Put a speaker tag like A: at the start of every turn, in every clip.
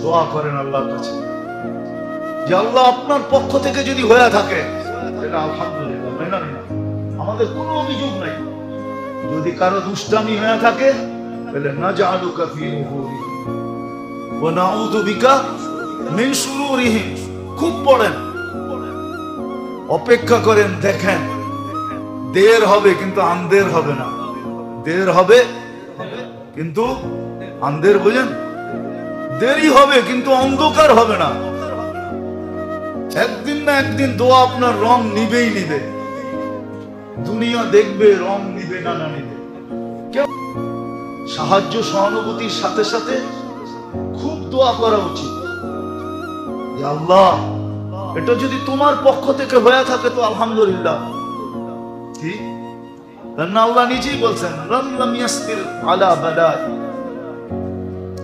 A: দোয়া করেন আল্লাহর কাছে যে আল্লাহ আপনার পক্ষ থেকে যদি হয়ে থাকে তাহলে আলহামদুলিল্লাহ, মেনে নিন, আমাদের কোনো অভিযোগ নাই। যদি কারো দুষ্টামি হয়ে থাকে তাহলে নাজআলুকা ফি নুহুরিহিম ওয়া নাউযু বিকা মিন শুরুরিহিম। খুব পড়েন, অপেক্ষা করেন, দেখেন দের হবে কিন্তু আন্দের হবে না। দের হবে কিন্তু আন্দের, বুঝেন, দেরি হবে কিন্তু অন্ধকার হবে না। একদিন না একদিন দোয়া আপনার রং নিবেই নিবে। দুনিয়া দেখবে রং নিবে না না নিবে। সাহায্য সহানুভূতির সাথে সাথে খুব দোয়া করা উচিত। আল্লাহ, এটা যদি তোমার পক্ষ থেকে হয়ে থাকে তো আলহামদুলিল্লাহ। ঠিক, আল্লাহ নিজেই বলছেন লাম ইয়াসবির আলা বালাই,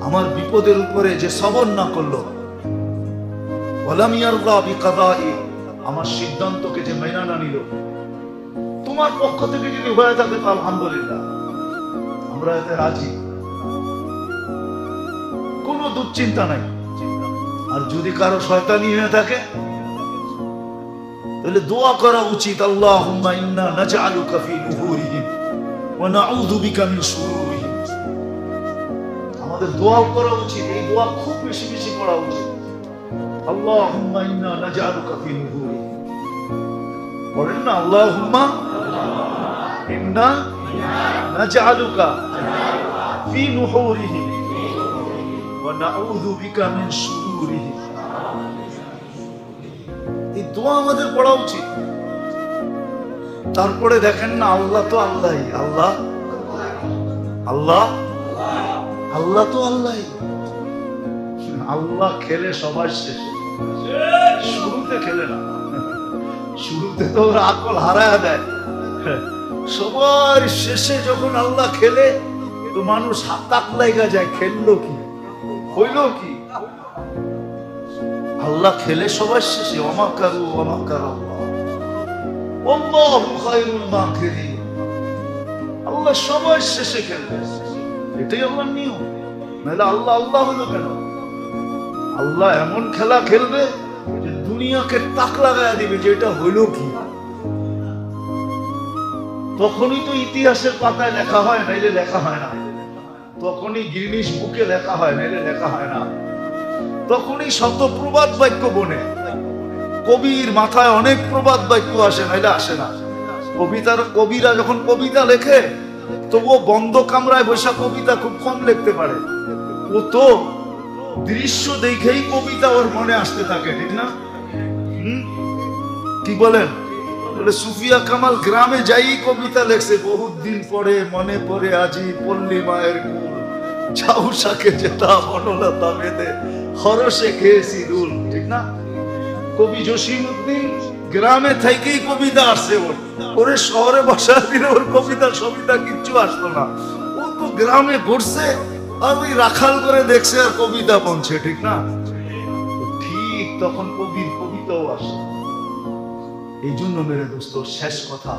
A: আমার বিপদের উপরে যে সবর না করলো, ওয়ালাম ইয়ারদা বিকাদাই, আমার সিদ্ধান্তকে যে মেনে না নিল, তোমার পক্ষ থেকে যদি হয়ে থাকে তো আলহামদুলিল্লাহ, আমরা এতে রাজি, কোনো দুশ্চিন্তা নাই। আর যদি কারো শয়তানি হয়ে থাকে তাহলে দোয়া করা উচিত, আল্লাহুম্মা ইন্না নাজআলুকা ফি নুহুরিহিম ওয়া নাউযু বিকা মিন শুরুরিহিম। আমাদের দোয়া করা উচিত, এই দোয়া খুব বেশি বেশি করা উচিত। আল্লাহুম্মা ইন্না নাজআলুকা ফি নুহুরিহিম, বলেন না, আল্লাহুম্মা ইন্না নাজআলুকা ফি নুহুরিহিম ওয়া নাউযু বিকা মিন শুরুরিহিম। এই দোয়া আমাদের পড়া উচিত। তারপরে দেখেন না, আল্লাহ তো আল্লাহই, আল্লাহ আল্লাহ আল্লাহ তো আল্লাহই। আল্লাহ খেলে সবার শেষে, শুরুতে খেলে না। শুরুতে তো ওরা আকল হারায় দেয়। সবার শেষে যখন আল্লাহ খেলে তো মানুষ হাতাক লাগা যায়, খেললো কি হইল কি। আল্লাহ খেলে সবার শেষে, ওয়া মাকারু ওয়া মাকারাল্লাহ ওয়াল্লাহু খায়রুল মাকিরিন। আল্লাহ সবার শেষে খেলবে, এটাই আল্লাহর নিয়ম। নাহলে আল্লাহ আল্লাহ হলো কেন? আল্লাহ এমন খেলা খেলবে যে দুনিয়াকে তাক লাগায় দিবে যে এটা হইল কি। তখনই তো ইতিহাসের পাতায় লেখা হয়, নাইলে লেখা হয় না। তখনই গিনিস বুকে লেখা হয়, নাইলে লেখা হয় না। তখনই শত প্রবাদ বাক্য বনে, কবির মাথায় অনেক প্রবাদ বাক্য আসে, নাইলে আসে না। কবিরা যখন কবিতা লেখে তবুও বন্ধ কামরায় বসে কবিতা খুব কম লিখতে পারে। ও তো দৃশ্য দেখেই কবিতা ওর মনে আসতে থাকে, ঠিক না? কি বলেন? বলে সুফিয়া কামাল গ্রামে যাই কবিতা লেখছে, বহুত দিন পরে মনে পড়ে আজি পল্লী মায়ের কুল, ঝাউ শাকে যেটা বনলতা বেঁধে হরসে খেয়েছি রুল, ঠিক না? কবি জসিমউদ্দিন গ্রামে থেকেই কবিতা আসছে, ওরে শহরে বসা দিলে ওর কবিতা সবিতা কিচ্ছু আসতো না। ও তো গ্রামে ঘুরছে আর ওই রাখাল করে দেখছে আর কবিতা বলছে, ঠিক না? ঠিক তখন কবির কবিতাও আসে। এই জন্য মেরে দোস্ত, শেষ কথা,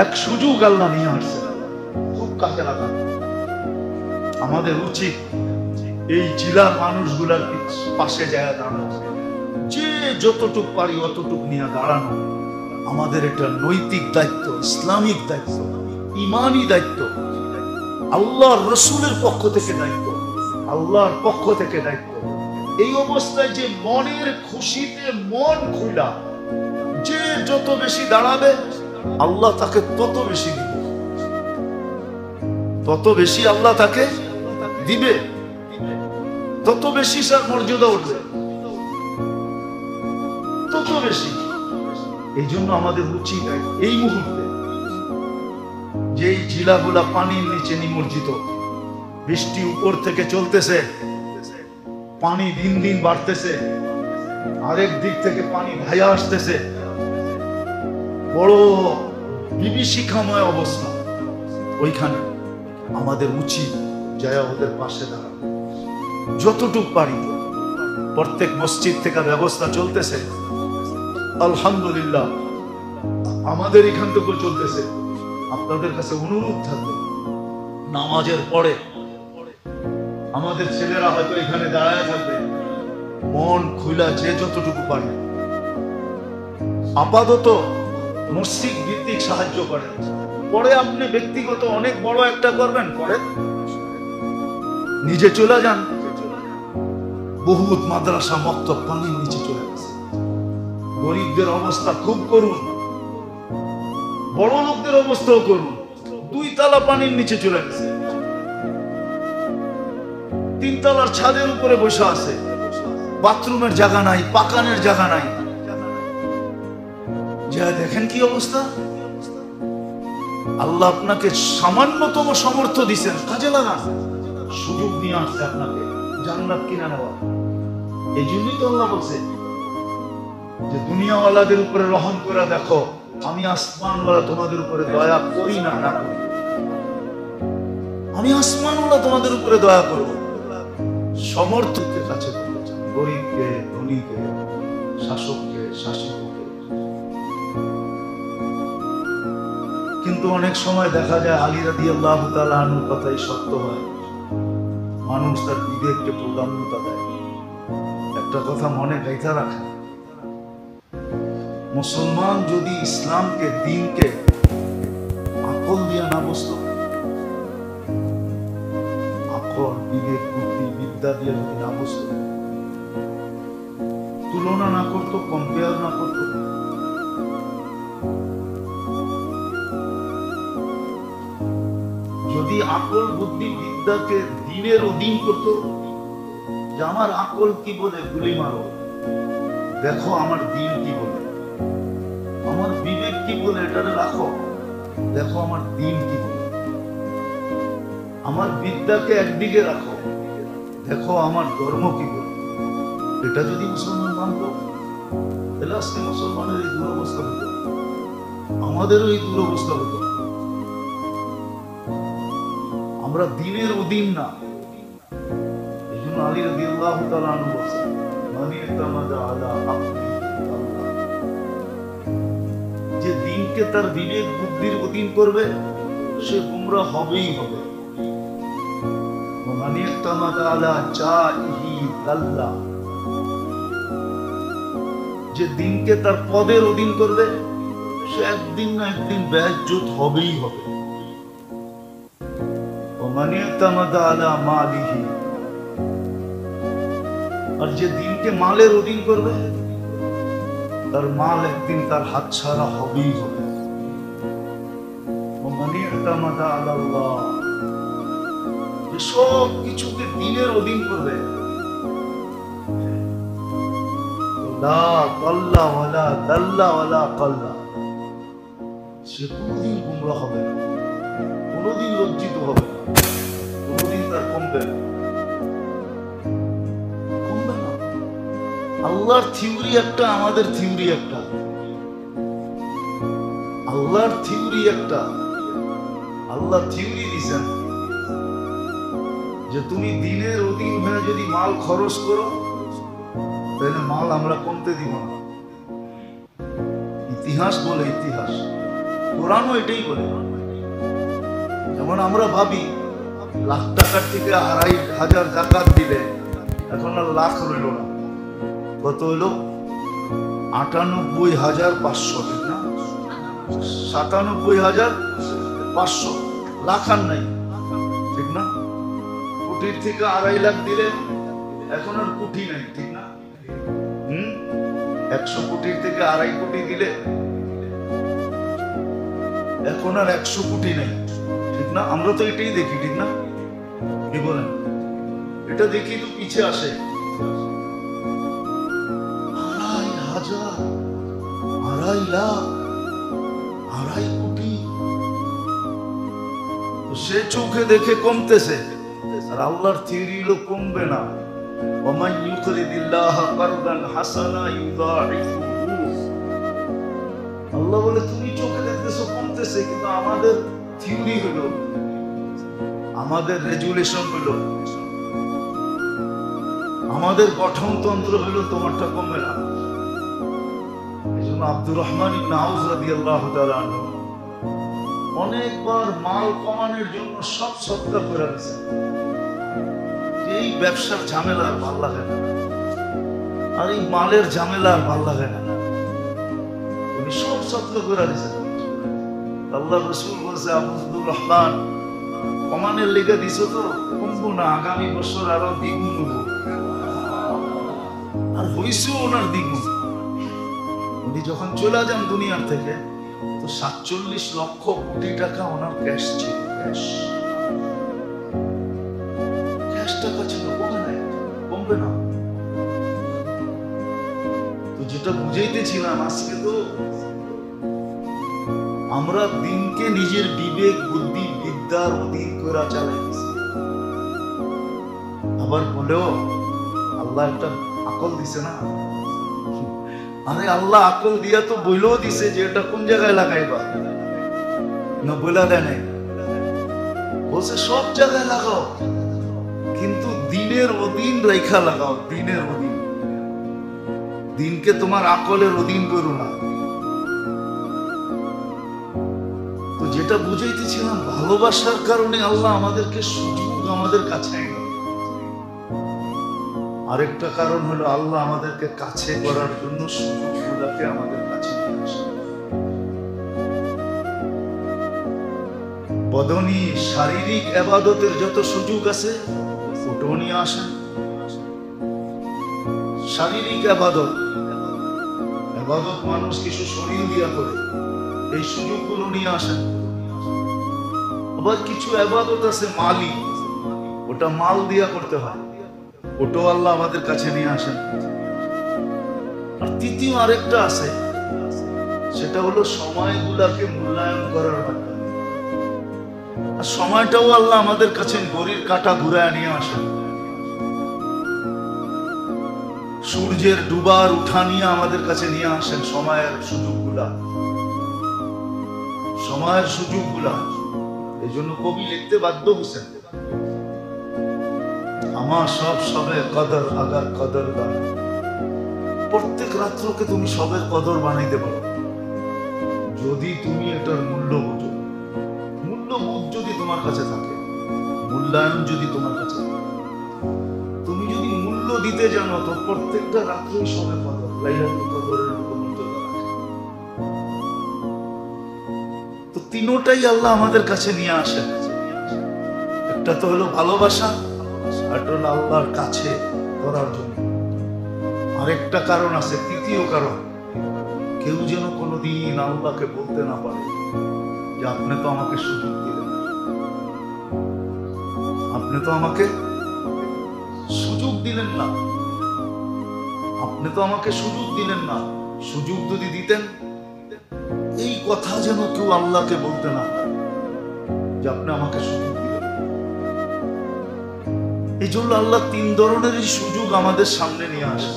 A: এক সুযোগ আল্লাহ নিয়ে আসছে, খুব কাজে লাগান। আমাদের উচিত এই জেলার মানুষগুলার পাশে যায় দাঁড়ানো, যে যতটুক পারি অতটুক নিয়ে দাঁড়ানো আমাদের একটা নৈতিক দায়িত্ব, ইসলামিক দায়িত্ব, ইমানি দায়িত্ব, আল্লাহর রসুলের পক্ষ থেকে দায়িত্ব, আল্লাহর পক্ষ থেকে দায়িত্ব। এই অবস্থায় যে মনের খুশিতে মন খুলা যে যত বেশি দাঁড়াবে আল্লাহ তাকে তত বেশি দিবে, তত বেশি আল্লাহ তাকে দিবে, তত বেশি তার মর্যাদা উঠবে, তত বেশি। এই জন্য আমাদের উচিত এই মুহূর্তে যেই জেলাগুলা পানির নিচে নিমজ্জিত, বৃষ্টি উপর থেকে চলতেছে, পানি দিন দিন বাড়তেছে, আরেক দিক থেকে পানি ভাইয়া আসতেছে, বড় বিভীষিকাময় অবস্থা, ওইখানে আমাদের উচিত যায় ওদের পাশে দাঁড়ানো যতটুক পারি। প্রত্যেক মসজিদ থেকে ব্যবস্থা চলতেছে, আলহামদুলিল্লাহ, আমাদের এখান থেকেও চলতেছে। আপনাদের কাছে অনুরোধ থাকবে, নামাজের পরে আমাদের ছেলেরা হয়তো এখানে দাঁড়ায় থাকবে, মন খুলা যে যতটুকু পারে আপাতত মসজিদ ভিত্তিক সাহায্য করেন। পরে আপনি ব্যক্তিগত অনেক বড় একটা করবেন, পরে নিজে চলে যান। বহুত মাদ্রাসা মক্তব পানির নিচে চলে গেছে। গরিবদের অবস্থা খুব করুন, বড় লোকদের অবস্থাও করুন। 2 তলা পানির নিচে চলে গেছে, 3 তলার ছাদের উপরে বসে আছে, বাথরুমের জায়গা নাই, পাকানের জায়গা নাই। যা দেখেন কি অবস্থা। আল্লাহ আপনাকে সামান্যতম সামর্থ্য দিচ্ছেন, কাজে লাগান। সুযোগ নিয়ে আসছে আপনাকে জান্নাত কিনে নেওয়া। এই জন্যই তো আল্লাহ বলছে যে দুনিয়াওয়ালাদের উপরে রহম করে দেখো, আমি আসমানওয়ালা তোমাদের উপরে দয়া করি না, না করি। আমি আসমানওয়ালা তোমাদের উপরে দয়া করব। সমর্থকের কাছে গরিবকে, ধনীকে, শাসককে, শাসিতকে। কিন্তু অনেক সময় দেখা যায় আলী রাদিয়াল্লাহু তাআলা আনহুর কথাই সত্য হয়, মানুষ তার বিবেককে প্রাধান্যতা দেয়। একটা কথা মনে গাইথা রাখে, মুসলমান যদি ইসলামকে, দ্বীনকে আকল দিয়ে না বুঝতো, আকল, বিবেক, বুদ্ধি, বিদ্যা দিয়ে যদি না বুঝতো, তুলনা না করতো, কম্পেয়ার না করতো, যদি আকল, বুদ্ধি, বিদ্যাকে দ্বীনের অধীন করতো, যে আমার আকল কি বলে গুলি মারো, দেখো আমার দ্বীন কি বলে, আমার বিবেক কি বলে এটারে রাখো, দেখো আমার দ্বীন কি বলে, আমার বিদ্যাকে একদিকে রাখো, দেখো আমার ধর্ম কি বলে। এটা যদি মুসলমান মানত, তাহলে আজকে মুসলমানের এই দুরবস্থা হতো, আমাদেরও এই দুরবস্থা হতো। আমরা দ্বীনের অধীন না। এই জন্য আলী রাদিয়াল্লাহু তাআলা আনহু বলেছেন, মান ইতামাদা আলা আকলি আল্লাহ, যে দ্বীনকে তার বিবেক বুদ্ধির অধীন করবে সে গুমরাহ হবেই হবে। মান ইতামাদা আলা জাহিহি আল্লাহ, যে দ্বীনকে তার পদের অধীন করবে সে একদিন না একদিন বেইজ্জত হবেই হবে। আর যে দিনকে মালের অধীন করবে তার মাল একদিন তার হাতছাড়া হবেই হবে। যে সব কিছুকে দিনের অধীন করবে, সে কোনদিন গুমরাহ হবে না, কোনদিন লজ্জিত হবে না, কোনদিন তার কমবে না, কমবে না। আল্লাহর থিওরি একটা, আমাদের থিওরি একটা। আল্লাহর থিওরি একটা। আল্লাহ থিওরি দিয়েছেন যে তুমি দিনের অধীন হয়ে যদি মাল খরচ করো তাহলে মাল আমরা কমতে দিব না। ইতিহাস বলে, ইতিহাস, কোরআনও এটাই বলে। যেমন আমরা ভাবি লাখ টাকার থেকে 2,500 যাকাত দিলে এখন আর লাখ রইল না, কত হইল? 98,500, ঠিক না? 97,500, লাখ আর নাই, ঠিক না? কোটির থেকে 2.5 লাখ দিলে এখন আর কোটি নাই, ঠিক না? 100 কোটির থেকে 2.5 কোটি দিলে এখন আর 100 কোটি নাই, ঠিক না? আমরা তো এটাই দেখি, ঠিক না? কি বলেন? এটা দেখি তো পিছে আসে 2,500, 2.5 লাখ, 2.5 কোটি। সে চোখে দেখে কমতেছে, আর আল্লাহর থিওরি হলো কমবে না। ওমান ইউকরিদিল্লাহ কারদান হাসানা ইউদাইফুহু। আল্লাহ বলে তুমি চোখে দেখতেছো কমতেছে, কিন্তু আমাদের থিওরি হলো, আমাদের রেজুলেশন হলো, আমাদের গঠনতন্ত্র হলো তোমারটা কমবে না। এই জন্য আব্দুর রহমান ইবনে আউফ রাদিয়াল্লাহু তাআলা আনহু অনেকবার মাল কমানোর জন্য সব সদকা করে দিয়েছেন। এই ব্যবসার ঝামেলা আর ভাল লাগে না, আর এই মালের ঝামেলা আর ভাল লাগে না। উনি সব সত্য করে দিয়েছেন। আল্লাহ রসুল বলছে, আবদুর রহমান কমানের লেগে দিছো তো কমবো না, আগামী বছর আরো দ্বিগুণ হবো। আর হইছেও ওনার দ্বিগুণ। উনি যখন চলে যান দুনিয়ার থেকে, তো 47 লক্ষ কোটি টাকা ওনার ক্যাশ ছিল। ক্যাশ টাকা ছিল, কমে নাই, কমবে না। তো যেটা বুঝাইতেছিলাম, আজকে তো আমরা দিনকে নিজের বিবেক বুদ্ধি বিদ্যার অধীন করে চালাইতেছি। আবার বলেও আল্লাহ একটা আকল দিছে না। আরে আল্লাহ আকল দিয়া তো বইলেও দিছে যে এটা কোন জায়গায় লাগাইবা, না বইলা দেয় নাই, বলছে সব জায়গায় লাগাও, কিন্তু দিনের অধীন রেখা লাগাও। দিনের অধীন, দিনকে তোমার আকলের অধীন করো না। তো যেটা বুঝাইতেছিলাম, ভালোবাসার কারণে আল্লাহ আমাদেরকে সুযোগ আমাদের কাছে আনল। আরেকটা কারণ হলো আল্লাহ আমাদেরকে কাছে করার জন্য সুযোগগুলোকে আমাদের কাছে নিয়ে আসে। বদনী শারীরিক ইবাদতের যত সুযোগ আছে ওটাও নিয়ে আসেন। শারীরিক ইবাদত মানুষ কিছু শরীর দিয়া করে, এই সুযোগগুলো নিয়ে আসেন। আবার কিছু ইবাদত আছে মালি, ওটা মাল দিয়া করতে হয়, ওটাও আল্লাহ আমাদের কাছে নিয়ে আসেন। আর তৃতীয় আরেকটা আছে, সেটা হলো সময়গুলাকে মূল্যায়ন করার মাধ্যমে। আর সময়টাও আল্লাহ আমাদের কাছে ঘড়ির কাঁটা ঘুরায় নিয়ে আসেন। সূর্যের ডুবার উঠা নিয়ে আমাদের কাছে নিয়ে আসেন সময়ের সুযোগগুলা, সময়ের সুযোগগুলা। এই জন্য কবি লিখতে বাধ্য হয়েছেন, আমার সব সবে কদর আগার কদর দান। প্রত্যেক রাত্রকে তুমি সবের কদর বানাইতে পারো যদি তুমি এটার মূল্য বোঝো। মূল্যবোধ যদি তোমার কাছে থাকে, মূল্যায়ন যদি তোমার কাছে থাকে, তুমি যদি মূল্য দিতে জানো, তো প্রত্যেকটা রাত্রেই সবে কদর, লাইলাতুল কদরের মর্যাদা রাখে। তো তিনটাই আল্লাহ আমাদের কাছে নিয়ে আসেন। একটা তো হলো ভালোবাসা, আর একটা হলো আল্লাহর কাছে করার জন্য। আরেকটা কারণ আছে, তৃতীয় কারণ, কেউ যেন কোনোদিন আল্লাহকে বলতে না পারে যে আপনি তো আমাকে সুযোগ দিলেন, আপনি তো আমাকে সুযোগ দিলেন না, আপনি তো আমাকে সুযোগ দিলেন না। সুযোগ যদি দিতেন, এই কথা যেন কেউ আল্লাহকে বলতে না পারে যে আপনি আমাকে সুযোগ দিলেন। এই জন্য আল্লাহ তিন ধরনেরই সুযোগ আমাদের সামনে নিয়ে আসে।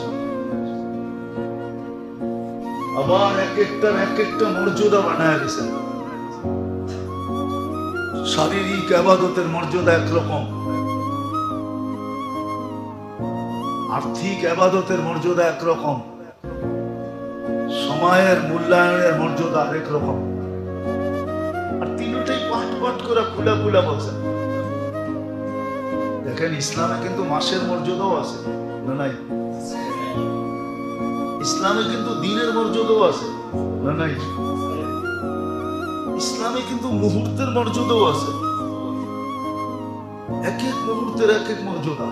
A: আবার এক একটার এক একটা মর্যাদা বানায় দিয়েছেন। শারীরিক ইবাদতের মর্যাদা একরকম, আর্থিক ইবাদতের মর্যাদা একরকম, সময়ের মূল্যায়নের মর্যাদা আরেক রকম। আর তিনটাই পাঠ পাঠ করে খুলা খুলা বলছেন। দেখেন, ইসলামে কিন্তু মাসের মর্যাদাও আছে না? নাই? ইসলামে কিন্তু দিনের মর্যাদাও আছে না? নাই? ইসলামে কিন্তু মুহূর্তের মর্যাদাও আছে। এক এক মুহূর্তের এক এক মর্যাদা।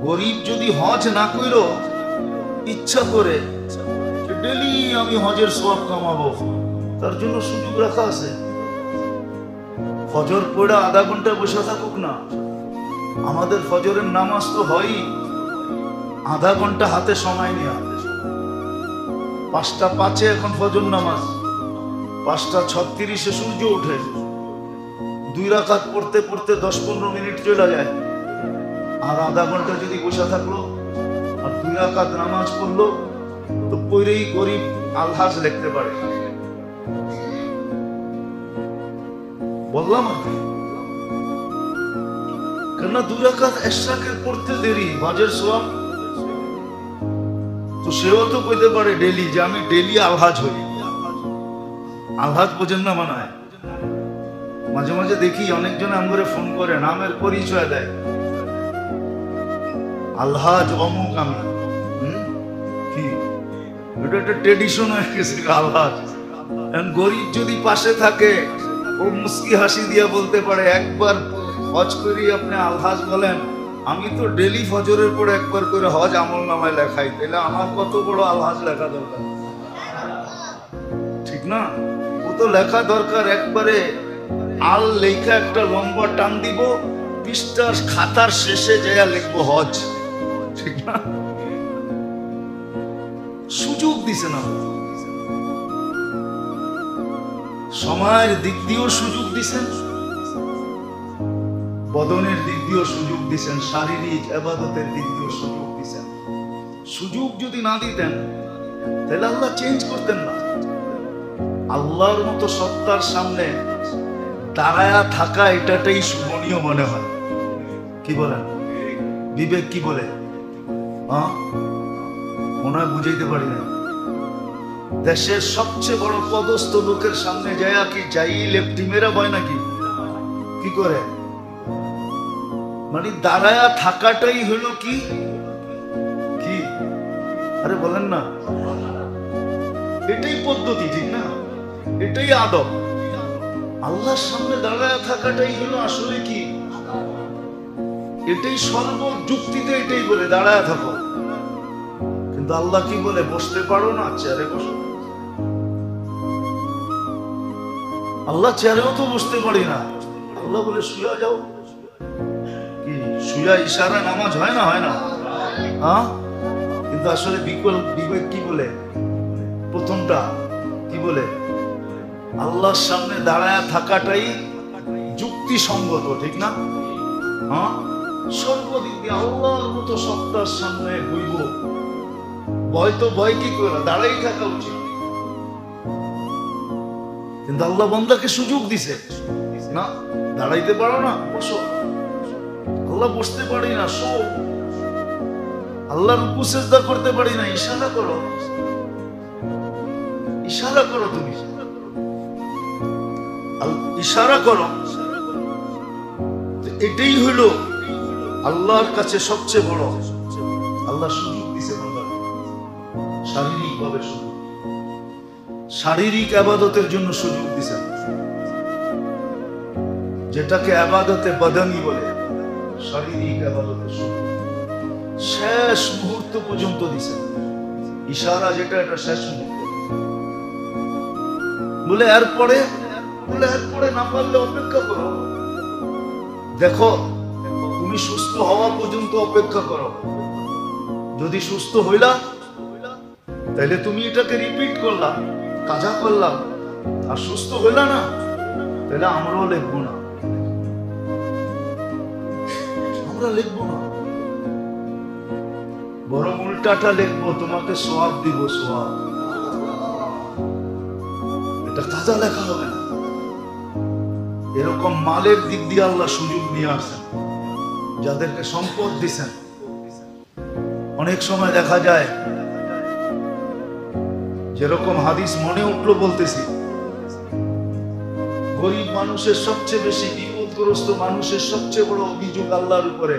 A: গরিব যদি হজ না কইর, ইচ্ছা করে ডেলি আমি হজের সওয়াব কামাবো, তার জন্য সুযোগ রাখা আছে। ফজর পড়া আধা ঘন্টা বসে থাকুক না। আমাদের ফজরের নামাজ তো হয় আধা ঘন্টা হাতে সময় নিয়ে। 5:05 এখন ফজর নামাজ, 5:36 সূর্য ওঠে। 2 রাকাত পড়তে পড়তে 10-15 মিনিট চলে যায়। আর আধা ঘন্টা যদি বসে থাকলো আর 2 রাকাত নামাজ পড়লো, তো পড়েই গরিব আলহাজ লিখতে পারে। বললাম আর কি, কেননা 2 রাকাত এশরাকে পড়তে দেরি, হজের সওয়াব। তো সেও তো কইতে পারে ডেলি যে আমি ডেলি আলহাজ হই। আলহাজ বোঝেন না মনে হয়? মাঝে মাঝে দেখি অনেকজন আমগরে ফোন করে, নামের পরিচয় দেয়, আলহাজ অমুক আমি, কি এটা একটা ট্রেডিশন হয়ে গেছে আলহাজ। গরিব যদি পাশে থাকে ও মুস্কি হাসি দিয়ে বলতে পারে, একবার হজ করি আপনি আলহাজ বলেন, আমি তো ডেলি ফজরের পরে একবার করে হজ আমল নামায় লেখাই, তাহলে আমার কত বড় আলহাজ লেখা দরকার, ঠিক না? ও তো লেখা দরকার একবারে আল লেখা একটা লম্বা টান দিব, পৃষ্ঠার খাতার শেষে যাইয়া লিখবো হজ, ঠিক না? সুযোগ দিছে না, সময়ের দিক দিয়েও সুযোগ দিছেন, বদনের দিক দিয়েও সুযোগ দিছেন, শারীরিক ইবাদতের দিক দিয়েও সুযোগ দিছেন। সুযোগ যদি না দিতেন তাহলে আল্লাহ চেঞ্জ করতেন না। আল্লাহর মতো সত্তার সামনে দাঁড়ায়া থাকা এটাটাই শুভনীয় মনে হয়। কি বলেন? বিবেক কি বলে? মনে হয় বুঝাইতে পারি না। দেশের সবচেয়ে বড় পদস্থ লোকের সামনে যায় কি যাই লেফটি মেরা হয় নাকি? কি করে? মানে দাঁড়ায়া থাকাটাই হলো কি কি আরে বলেন না, এটাই পদ্ধতি, ঠিক না? এটাই আদব। আল্লাহর সামনে দাঁড়ায়া থাকাটাই হলো আসলে কি, এটাই সর্বযুক্তিতে এটাই বলে দাঁড়ায়া থাকো। কিন্তু আল্লাহ কি বলে? বসতে পারো না, চেয়ারে বসো। আল্লাহ চেয়ারেও তো বসতে পারি না, আল্লাহ বলে শুয়া যাও। কি শুয়া ইশারা নামাজ হয় না? হয় না? কিন্তু আসলে বিবেক কি বলে? প্রথমটা কি বলে? আল্লাহর সামনে দাঁড়ায়া থাকাটাই যুক্তিসঙ্গত, ঠিক না? সর্বদিক দিয়ে আল্লাহর মতো সত্তার সামনে হইব, ভয় তো ভয় কি করে, দাঁড়াই থাকা উচিত। কিন্তু আল্লাহ বান্দাকে সুযোগ দিছে না, দাঁড়াইতে পারো না, বসো। আল্লাহ বসতে পারি না, শো। আল্লাহর রুকু সিজদা করতে পারি না, ইশারা করো, ইশারা করো, তুমি ইশারা করো। এটাই হলো আল্লাহর কাছে সবচেয়ে বড়। আল্লাহ সুযোগ দিছে বান্দাকে, শারীরিক ভাবে সুযোগ, শারীরিক ইবাদতের জন্য সুযোগ দিছেন, যেটাকে ইবাদতে বদনি বলে। শারীরিক ইবাদতের সুযোগ শেষ মুহূর্ত পর্যন্ত দিছেন। ইশারা যেটা, এটা শেষ মুহূর্ত। বলে এরপরে না পারলে অপেক্ষা করো, দেখো তুমি সুস্থ হওয়া পর্যন্ত অপেক্ষা করো। যদি সুস্থ হইলা তাহলে তুমি এটাকে রিপিট করলাম, কাজা করলাম। আর সুস্থ হইলা না তাহলে আমরাও লিখবো না, আমরা লিখবো না, বরং উল্টাটা লিখবো, তোমাকে সওয়াব দিব, সওয়াব। এটা কাজা লেখা হবে না। এরকম মালের দিক দিয়ে আল্লাহ সুযোগ নিয়ে আসেন, যাদেরকে সম্পদ দিচ্ছেন। অনেক সময় দেখা যায়, যেরকম হাদিস মনে উঠলো বলতেছি, গরিব মানুষের সবচেয়ে বেশি, বিপদগ্রস্ত মানুষের সবচেয়ে বড় অভিযোগ আল্লাহর উপরে,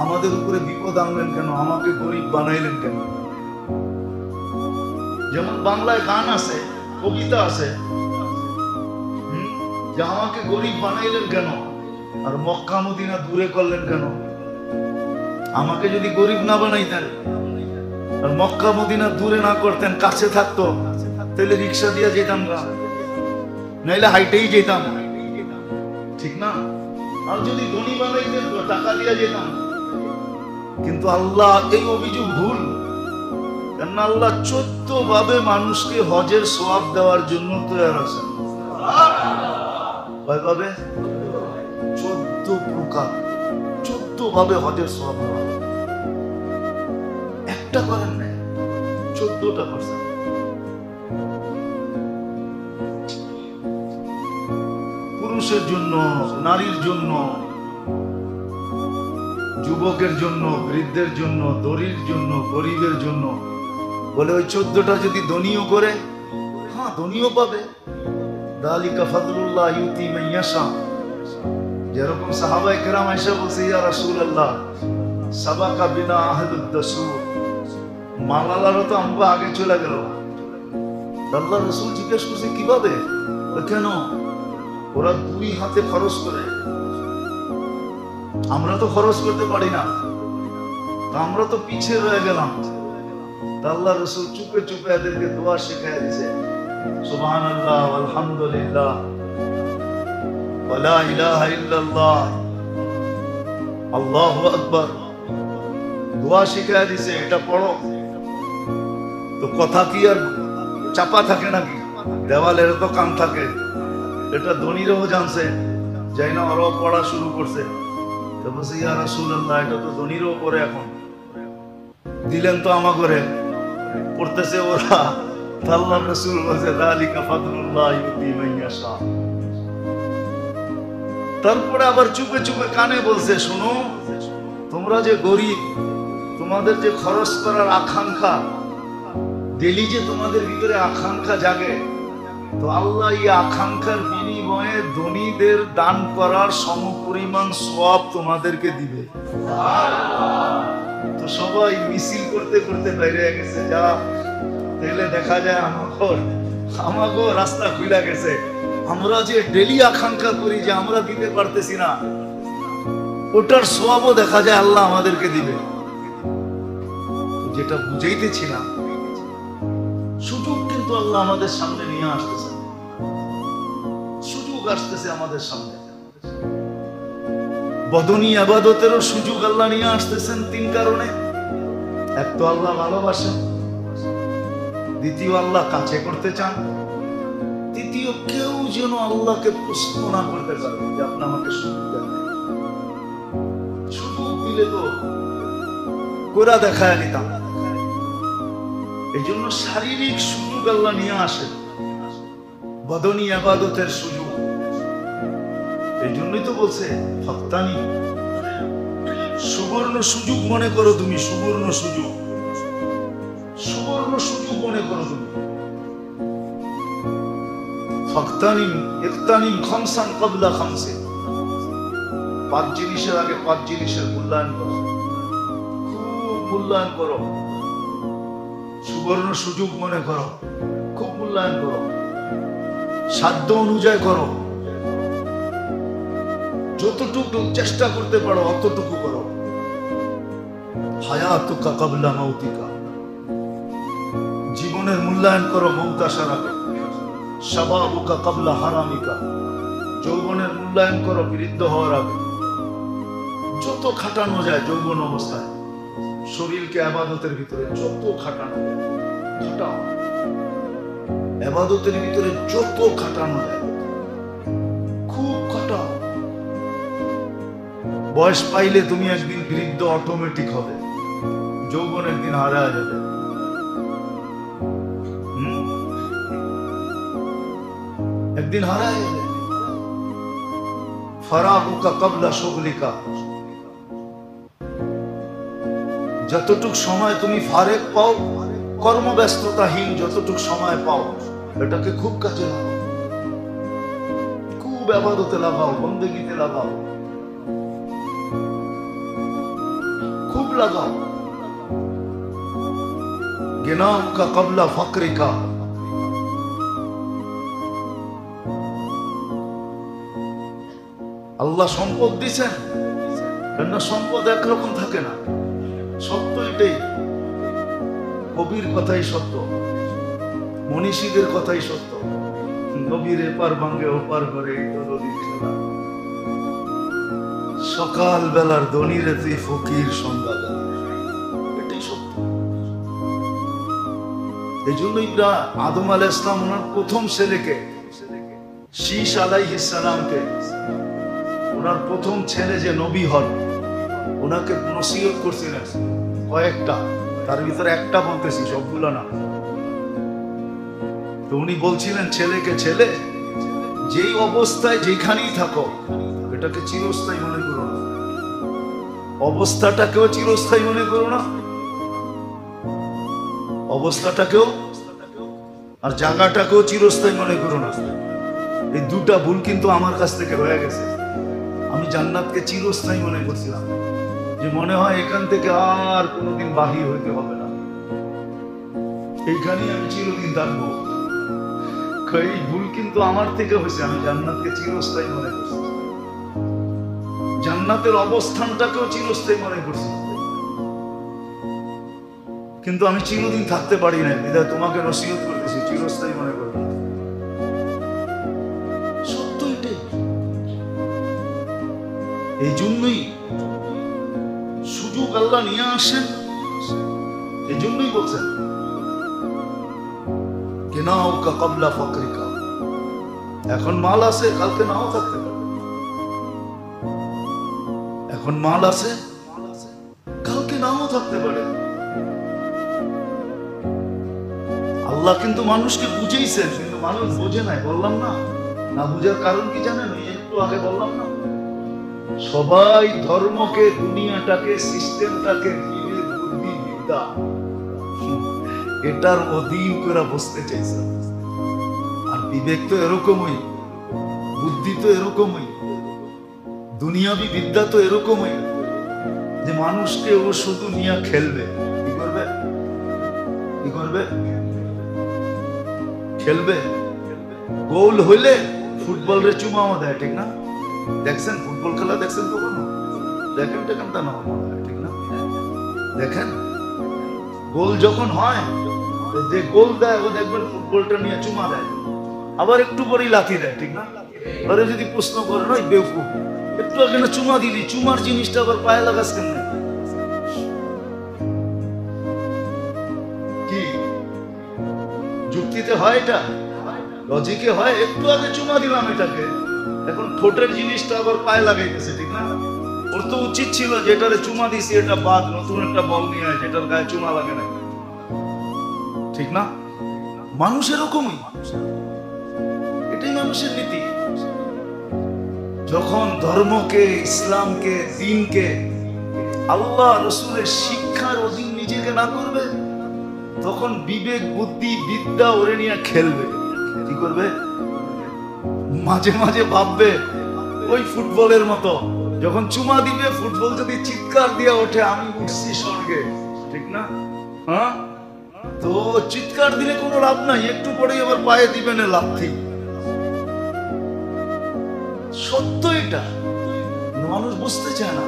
A: আমাদের উপরে বিপদ আনলেন কেন, আমাকে গরিব বানাইলেন কেন? যেমন বাংলায় গান আছে, কবিতা আছে, যে আমাকে গরিব বানাইলেন কেন, আর মক্কা মদিনা দূরে করলেন কেন? আমাকে যদি গরিব না বানাইতেন আর মক্কা মদিনা দূরে না করতেন, কাছে থাকতো, তাহলে রিক্সা দিয়ে যেতাম না, নাইলে হাইটেই যেতাম, ঠিক না? আর যদি ধনী বানাইতেন তো টাকা দিয়ে যেতাম। কিন্তু আল্লাহ এই অভিযোগ ভুল, কেন আল্লাহ 14 ভাবে মানুষকে হজের সওয়াব দেওয়ার জন্য তৈরি আছেন। কয়ভাবে? 14 প্রকার, 14 ভাবে হজের সওয়াব দেওয়া। একটা করেন না, 14টা করছেন। পুরুষের জন্য, নারীর জন্য, যুবকের জন্য, বৃদ্ধের জন্য, দরিদ্রের জন্য, গরিবের জন্য। বলে ওই 14টা যদি ধনীও করে, হ্যাঁ ধনীও পাবে। যালিকা ফাদলুল্লাহ ইউতি মান ইয়াশা। যেরকম সাহাবায়ে কেরাম এসে বলছে, ইয়া রাসূলুল্লাহ, সাবাকা বিনা আহলুদ দাসুর, মালালারও তো আমরা আগে চলে গেল। আল্লাহ রাসূল জিজ্ঞেস করছে কিভাবে? কেন? ওরা 2 হাতে খরচ করে, আমরা তো খরচ করতে পারি না, আমরা তো পিছিয়ে রয়ে গেলাম। আল্লাহ রাসূল চুপে চুপে এদেরকে দোয়া শেখায় দিয়েছে, সুবহানাল্লাহ আলহামদুলিল্লাহ ওয়া লা ইলাহা ইল্লাল্লাহ আল্লাহু আকবার, দোয়া শেখায় দিয়েছে। এটা পড়ো। তো কথা কি আর চাপা থাকে নাকি? দেওয়ালের তো কান থাকে। এটা ধনীরাও জানছে, যাই না ওরাও পড়া শুরু করছে। তো বলছে ইয়া রাসূলুল্লাহ, এটা তো ধনীরাও পড়ে, এখন দিলেন তো আমা করে পড়তেছে ওরা। আল্লাহ রাসূল বলছে যালিকা ফাদলুল্লাহ ইউতি মান ইয়াশা। তারপরে আবার চুপে চুপে কানে বলছে, শোনো, তোমরা যে গরিব, তোমাদের যে খরচ করার আকাঙ্ক্ষা, ডেলি যে তোমাদের ভিতরে আকাঙ্ক্ষা জাগে, তো আল্লাহ এই আকাঙ্ক্ষার বিনিময়ে ধনীদের দান করার সমপরিমাণ সওয়াব তোমাদেরকে দিবে। তো সবাই মিছিল করতে করতে বাইরে গেছে। যা তাহলে দেখা যায় আমাগো রাস্তা খুলে গেছে। আমরা যে ডেলি আকাঙ্ক্ষা করি যে আমরা দিতে পারতেছি না, ওটার সওয়াবও দেখা যায় আল্লাহ আমাদেরকে দিবে। যেটা বুঝাইতেছিলাম, সুযোগ কিন্তু আল্লাহ আমাদের সামনে নিয়ে আসতেছে, সুযোগ আসতেছে আমাদের সামনে। বদনী ইবাদতেরও সুযোগ আল্লাহ নিয়ে আসতেছেন 3 কারণে। এক তো আল্লাহ ভালোবাসেন, দ্বিতীয় আল্লাহ কাছে করতে চান, তৃতীয় কেউ যেন আল্লাহকে প্রশ্ন না করতে পারে যে আপনি আমাকে সুযোগ দেন। সুযোগ দিলে তো কোরা দেখায় নিতাম। এই জন্য শারীরিক সুযোগ আল্লাহ নিয়ে আসেন, বদনী ইবাদতের সুযোগ। এই জন্যই তো বলছে ফক্তানি, সুবর্ণ সুযোগ মনে করো তুমি, সুবর্ণ সুযোগ, সুবর্ণ সুযোগ মনে করো তুমি। ফক্তানি ইকতানিম খামসান ক্বাবলা খামসিন, 5 জিনিসের আগে 5 জিনিসের মূল্যায়ন করো, খুব মূল্যায়ন করো। সুবর্ণ সুযোগ মনে করো, খুব মূল্যায়ন করো, সাধ্য অনুযায়ী করো, যতটুকু চেষ্টা করতে পারো অতটুকু করো। হায়াতুকা ক্বাবলা মাউতিকা, জীবনের মূল্যায়ন করো মওত আসার আগে। শাবাবুকা ক্বাবলা হারামিকা, যৌবনের মূল্যায়ন করো বৃদ্ধ হওয়ার আগে। যত খাটানো যায় যৌবন অবস্থায়, শরীরকে ইবাদতের ভিতরে যত খাটানো যায় খাটাও, ইবাদতের ভিতরে যত খাটানো যায় খুব খাটাও। বয়স পাইলে তুমি একদিন বৃদ্ধ অটোমেটিক হবে, যৌবন একদিন হারায় যাবে। একদিন হারায় যাবে। ফারাগুকা ক্বাবলা শুগলিকা, যতটুক সময় তুমি ফারেক পাও, কর্মব্যস্ততাহীন যতটুক সময় পাও, এটাকে খুব কাজে লাগাও, খুব ইবাদতে লাগাও, বন্দেগীতে লাগাও, খুব লাগাও। গিনাউকা ক্বাবলা ফাকরিকা, আল্লাহ সম্পদ দিছেন, কেননা সম্পদ একরকম থাকে না। সত্য এটাই, কবির কথাই সত্য, মনীষীদের কথাই সত্য। নবীর এপার ভাঙ্গে ওপার করে এই তো নদীর খেলা। সকাল বেলার ধনীরে তুই ফকির সন্ধ্যা বেলা, এটাই সত্য। এই জন্যই আদম আলাইহিস সালাম ওনার প্রথম ছেলেকে, শীশ আলাইহিস সালামকে, ওনার প্রথম ছেলে যে নবী হন, ওনাকে নসিহত করছিলেন কয়েকটা, তার ভিতরে একটা বলতেছি, সবগুলো না। তো উনি বলছিলেন ছেলেকে, ছেলে যেই অবস্থায় যেখানেই থাকো, এটাকে চিরস্থায়ী মনে করো না, অবস্থাটাকেও চিরস্থায়ী মনে করো না, অবস্থাটাকেও আর জায়গাটাকেও চিরস্থায়ী মনে করো না। এই দুটা ভুল কিন্তু আমার কাছ থেকে হয়ে গেছে। আমি জান্নাতকে চিরস্থায়ী মনে করছিলাম, যে যে মনে হয় এখান থেকে আর কোনোদিন বাহির হইতে হবে না, এইখানেই আমি চিরদিন থাকবো। এই ভুল কিন্তু আমার থেকে হয়েছে। আমি জান্নাতকে চিরস্থায়ী মনে করছি, জান্নাতের অবস্থানটাকেও চিরস্থায়ী মনে করছি, কিন্তু আমি চিরদিন থাকতে পারি না। বিধায় তোমাকে নসিহত করতেছি, চিরস্থায়ী মনে করবে। সত্য এটাই। এই জন্যই সুযোগ আল্লাহ নিয়ে আসেন, এই জন্যই বলছেন কেনাউকা ক্বাবলা ফাকরিকা। এখন মাল আছে, কালকে নাও থাকতে পারে। এখন মাল আছে, কালকে নাও থাকতে পারে। আল্লাহ কিন্তু মানুষকে বুঝেইছেন, কিন্তু মানুষ বোঝে নাই। বললাম না, না বুঝার কারণ কি জানেন? একটু আগে বললাম না, সবাই ধর্মকে, দুনিয়াটাকে, সিস্টেমটাকে, বিবেক, বুদ্ধি, বিদ্যা এটার অধীন করে বসতে চাইছে। আর বিবেক তো এরকমই, বুদ্ধি তো এরকমই, দুনিয়াবি বিদ্যা তো এরকমই, যে মানুষকে ও শুধু নিয়ে খেলবে। কি করবে? কি করবে? খেলবে। গোল হইলে ফুটবল রে চুমাও দেয়, ঠিক না? দেখছেন ফুটবল খেলা? দেখছেন কখনো? দেখেন টেকেন তা না, ঠিক না? দেখেন গোল যখন হয়, যে গোল দেয় ও দেখবেন ফুটবলটা নিয়ে চুমা দেয়, আবার একটু পরেই লাথি দেয়, ঠিক না? আরে যদি প্রশ্ন করেন ওই বেউকুফ, একটু আগে না চুমা দিলি, চুমার জিনিসটা আবার পায়ে লাগাস কেন? কি যুক্তিতে হয় এটা? লজিকে হয়? একটু আগে চুমা দিলাম এটাকে, এখন ঠোঁটের জিনিসটা আবার পায়ে লাগাইতেছে, ঠিক না? ওর তো উচিত ছিল যেটারে চুমা দিছি এটা বাদ, নতুন একটা বল নিয়ে আয় যেটার গায়ে চুমা লাগে না, ঠিক না? মানুষ এরকমই, এটাই মানুষের নীতি। যখন ধর্মকে, ইসলামকে, দ্বীনকে, আল্লাহ রসুলের শিক্ষার অধীন নিজেকে না করবে, তখন বিবেক, বুদ্ধি, বিদ্যা ওরে নিয়ে খেলবে। কি করবে? মাঝে মাঝে ভাববে ওই ফুটবলের মতো, যখন চুমা দিবে ফুটবল যদি চিৎকার দিয়ে ওঠে আমি উঠছি স্বর্গে, ঠিক না? হ্যাঁ, তো চিৎকার দিলে কোনো লাভ নাই, একটু পরেই আবার পায়ে দিবে না লাথি। সত্য এটা, মানুষ বুঝতে চায় না।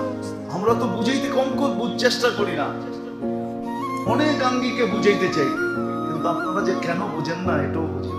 A: আমরা তো বুঝাইতে কম চেষ্টা করি না, অনেক আঙ্গিকে বুঝাইতে চাই, কিন্তু আপনারা যে কেন বুঝেন না এটাও বুঝেন।